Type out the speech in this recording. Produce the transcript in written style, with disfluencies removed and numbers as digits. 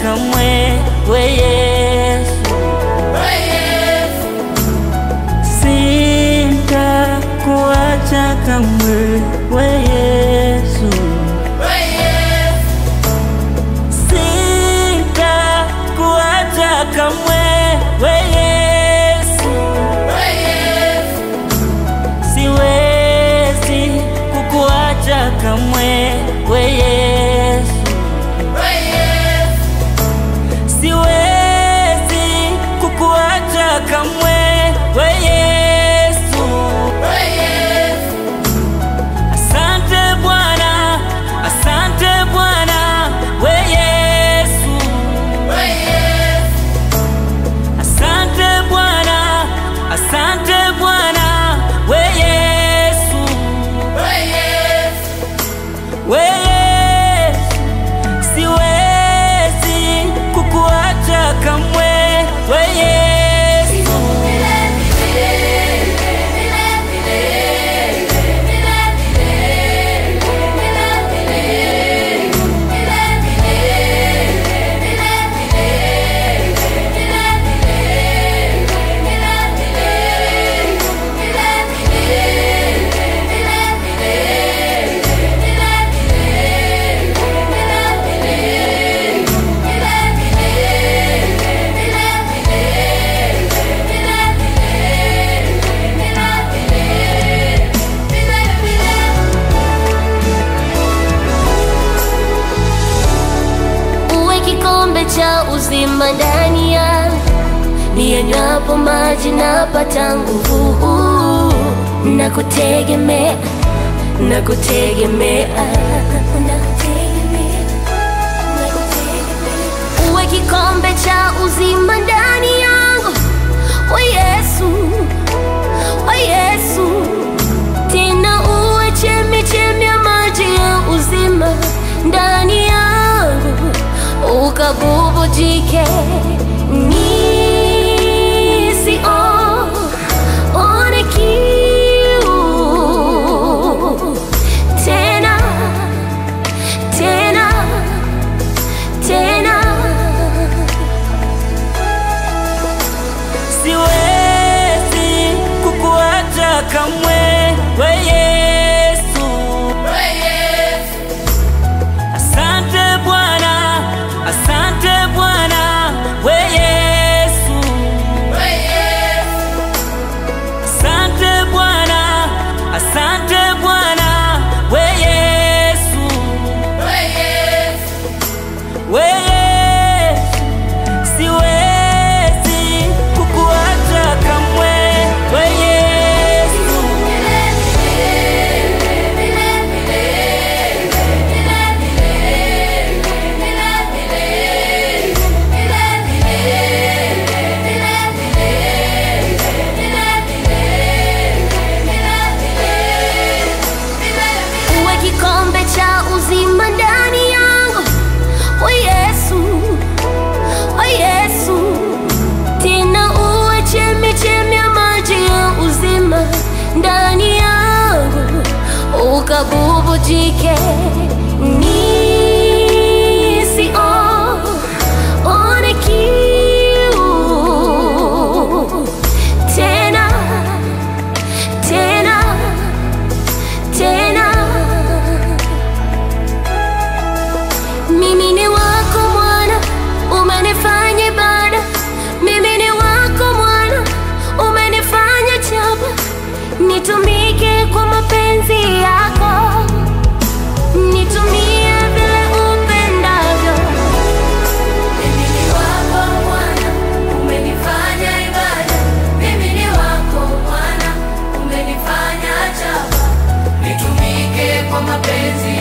kamwe, we Yesu, sitakuacha kamwe, we Yesu, sitakuacha kamwe, we Yesu, siwezi kukuacha kamwe, we Yesu. Siwezi kukuacha kamwe, we Yesu. Asante Bwana, asante Bwana, we Yesu. Asante Bwana, asante Bwana, we Yesu. We Yesu, siwezi kukuacha kamwe, we Yesu. Cha uzima ndani yangu, ninywapo maji napata nguvu. Nakutegemea, nakutegemea, uwe kikombe cha uzima ndani yangu, we Yesu, we Yesu. Tena uwe chemchemi ya maji ya uzima ndani yangu, ukabubujike nisione kiu tena. bubujike, nisione kiu tena tena tena. Mimi ni wako Bwana, umenifanya ibada. Mimi ni wako Bwana, umenifanya chapa. Nitumike kwa mapenzi yako, nitumie vile upendavyo. Mimi ni wako Bwana, umenifanya ibada. Mimi ni wako Bwana, umenifanya chapa. Nitumike kwa mapenzi